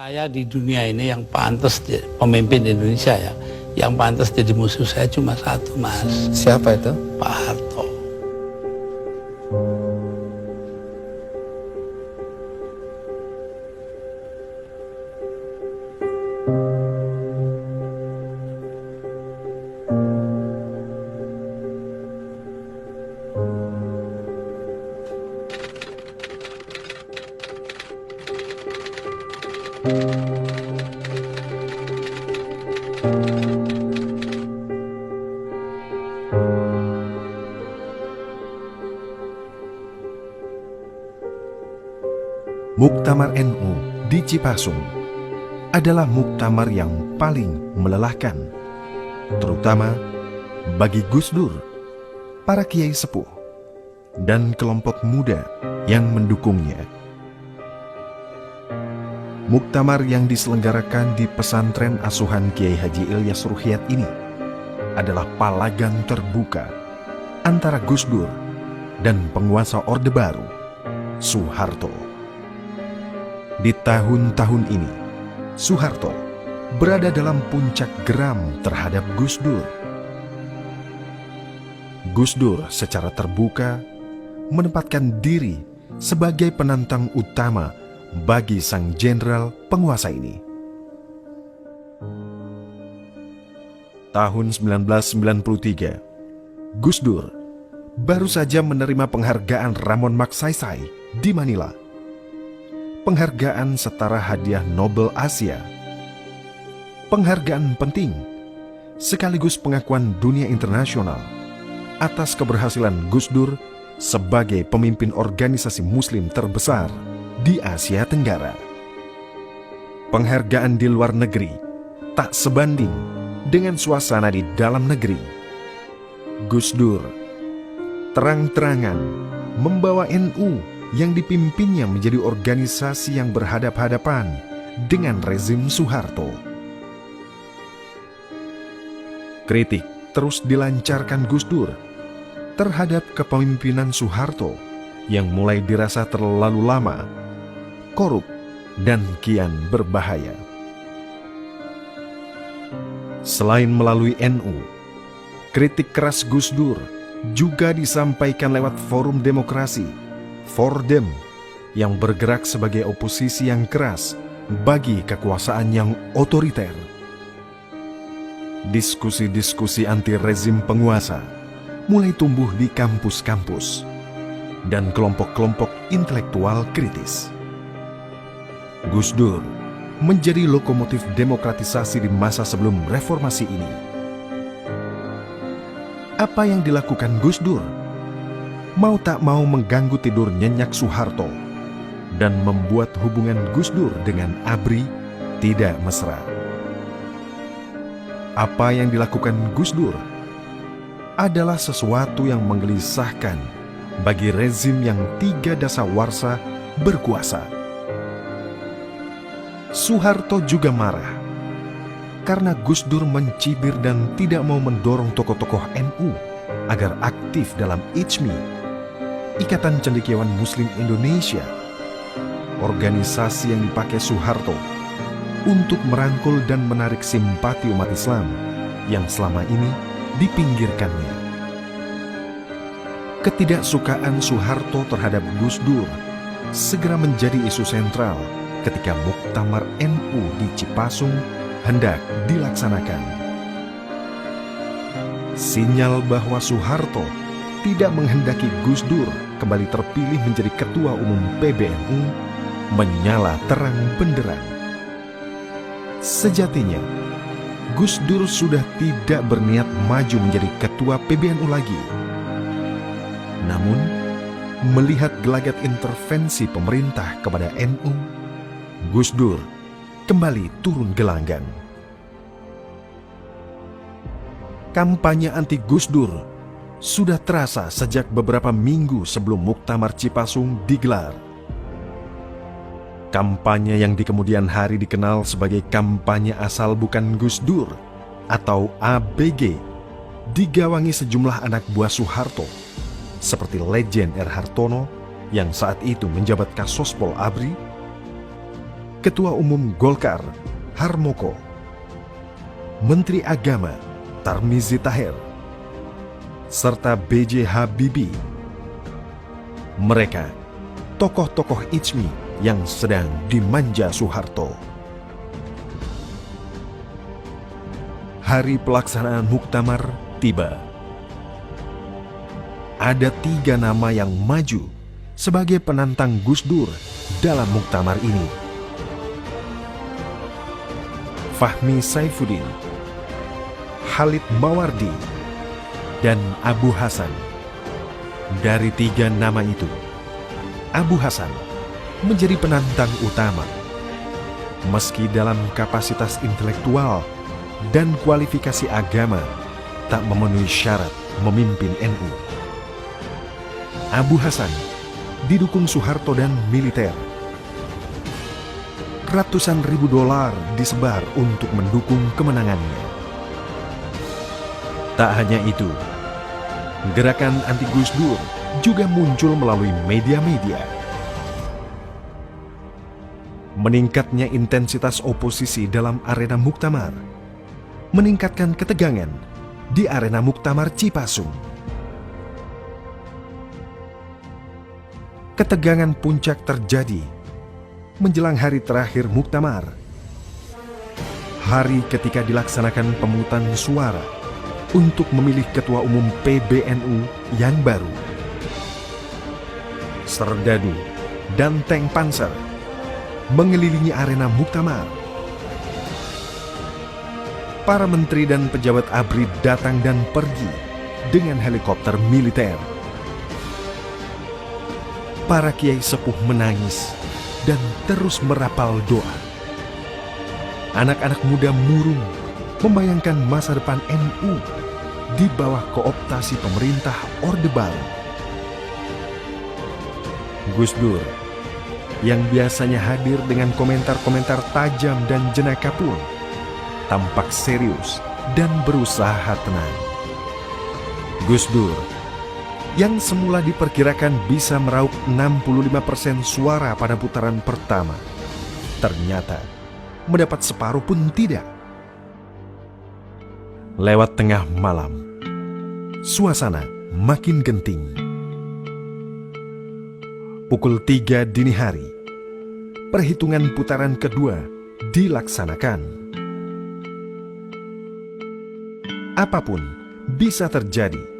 Saya di dunia ini yang pantas pemimpin Indonesia ya, yang pantas jadi musuh saya cuma satu, Mas. Siapa itu? Pak Harto. Muktamar NU di Cipasung adalah muktamar yang paling melelahkan, terutama bagi Gus Dur, para kiai sepuh, dan kelompok muda yang mendukungnya. Muktamar yang diselenggarakan di pesantren asuhan Kiai Haji Ilyas Ruhyat ini adalah palagan terbuka antara Gus Dur dan penguasa Orde Baru, Soeharto. Di tahun-tahun ini, Soeharto berada dalam puncak geram terhadap Gus Dur. Gus Dur secara terbuka menempatkan diri sebagai penantang utama bagi sang jenderal penguasa ini. Tahun 1993, Gus Dur baru saja menerima penghargaan Ramon Magsaysay di Manila. Penghargaan setara hadiah Nobel Asia. Penghargaan penting sekaligus pengakuan dunia internasional atas keberhasilan Gus Dur sebagai pemimpin organisasi muslim terbesar di Asia Tenggara. Penghargaan di luar negeri tak sebanding dengan suasana di dalam negeri. Gus Dur terang-terangan membawa NU yang dipimpinnya menjadi organisasi yang berhadap-hadapan dengan rezim Soeharto. Kritik terus dilancarkan Gus Dur terhadap kepemimpinan Soeharto yang mulai dirasa terlalu lama, korup, dan kian berbahaya. Selain melalui NU, kritik keras Gus Dur juga disampaikan lewat Forum Demokrasi, Fordem, yang bergerak sebagai oposisi yang keras bagi kekuasaan yang otoriter. Diskusi-diskusi anti rezim penguasa mulai tumbuh di kampus-kampus dan kelompok-kelompok intelektual kritis. Gus Dur menjadi lokomotif demokratisasi di masa sebelum reformasi ini. Apa yang dilakukan Gus Dur? Mau tak mau mengganggu tidur nyenyak Soeharto dan membuat hubungan Gus Dur dengan ABRI tidak mesra. Apa yang dilakukan Gus Dur adalah sesuatu yang menggelisahkan bagi rezim yang tiga dasawarsa berkuasa. Soeharto juga marah karena Gus Dur mencibir dan tidak mau mendorong tokoh-tokoh NU agar aktif dalam ICMI, Ikatan Cendekiawan Muslim Indonesia, organisasi yang dipakai Soeharto untuk merangkul dan menarik simpati umat Islam yang selama ini dipinggirkannya. Ketidaksukaan Soeharto terhadap Gus Dur segera menjadi isu sentral ketika Muktamar NU di Cipasung hendak dilaksanakan. Sinyal bahwa Soeharto tidak menghendaki Gus Dur kembali terpilih menjadi Ketua Umum PBNU menyala terang benderang. Sejatinya, Gus Dur sudah tidak berniat maju menjadi Ketua PBNU lagi. Namun, melihat gelagat intervensi pemerintah kepada NU, Gus Dur kembali turun gelanggang. Kampanye anti Gus Dur sudah terasa sejak beberapa minggu sebelum Muktamar Cipasung digelar. Kampanye yang di kemudian hari dikenal sebagai kampanye asal bukan Gus Dur atau ABG digawangi sejumlah anak buah Soeharto seperti Legend R. Hartono yang saat itu menjabat Kasospol ABRI, Ketua Umum Golkar Harmoko, Menteri Agama Tarmizi Tahir, serta B.J. Habibie. Mereka tokoh-tokoh ICMI yang sedang dimanja Soeharto. Hari pelaksanaan muktamar tiba. Ada 3 nama yang maju sebagai penantang Gus Dur dalam muktamar ini. Fahmi Saifuddin, Khalid Mawardi, dan Abu Hasan. Dari 3 nama itu, Abu Hasan menjadi penantang utama. Meski dalam kapasitas intelektual dan kualifikasi agama tak memenuhi syarat memimpin NU. Abu Hasan didukung Soeharto dan militer. Ratusan ribu dolar disebar untuk mendukung kemenangannya. Tak hanya itu, gerakan anti Gus Dur juga muncul melalui media-media. Meningkatnya intensitas oposisi dalam arena muktamar meningkatkan ketegangan di arena muktamar Cipasung. Ketegangan puncak terjadi menjelang hari terakhir muktamar. Hari ketika dilaksanakan pemungutan suara untuk memilih Ketua Umum PBNU yang baru. Serdadu dan tank panser mengelilingi arena muktamar. Para menteri dan pejabat ABRI datang dan pergi dengan helikopter militer. Para kiai sepuh menangis dan terus merapal doa. Anak-anak muda murung membayangkan masa depan NU di bawah kooptasi pemerintah Orde Baru. Gus Dur yang biasanya hadir dengan komentar-komentar tajam dan jenaka pun tampak serius dan berusaha tenang. Gus Dur yang semula diperkirakan bisa meraup 65% suara pada putaran pertama, ternyata mendapat separuh pun tidak. Lewat tengah malam, suasana makin genting. Pukul 3 dini hari, perhitungan putaran kedua dilaksanakan. Apapun bisa terjadi,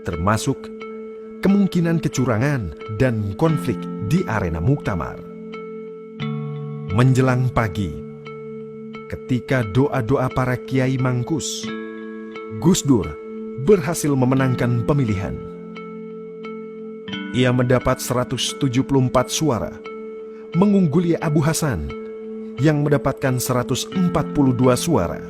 termasuk kemungkinan kecurangan dan konflik di arena muktamar. Menjelang pagi, ketika doa-doa para kiai mangkus, Gus Dur berhasil memenangkan pemilihan. Ia mendapat 174 suara, mengungguli Abu Hasan yang mendapatkan 142 suara.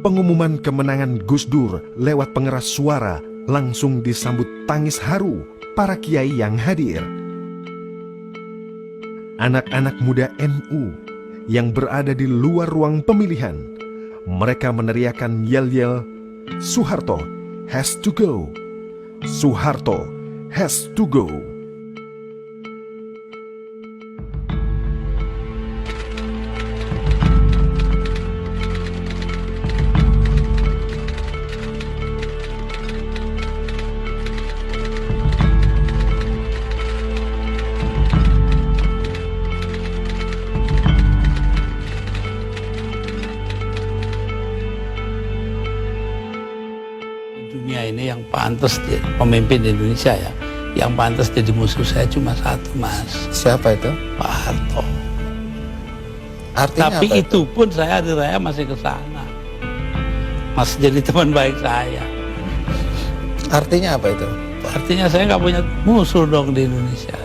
Pengumuman kemenangan Gus Dur lewat pengeras suara langsung disambut tangis haru para kiai yang hadir. Anak-anak muda NU yang berada di luar ruang pemilihan, mereka meneriakan yel-yel, "Soeharto has to go! Soeharto has to go!" Dunia ini yang pantas pemimpin Indonesia ya, yang pantas jadi musuh saya cuma satu, Mas. Siapa itu? Pak Harto. Artinya Tapi apa itu pun saya hari raya masih ke sana, masih jadi teman baik saya. Artinya apa itu? Artinya saya nggak punya musuh dong di Indonesia.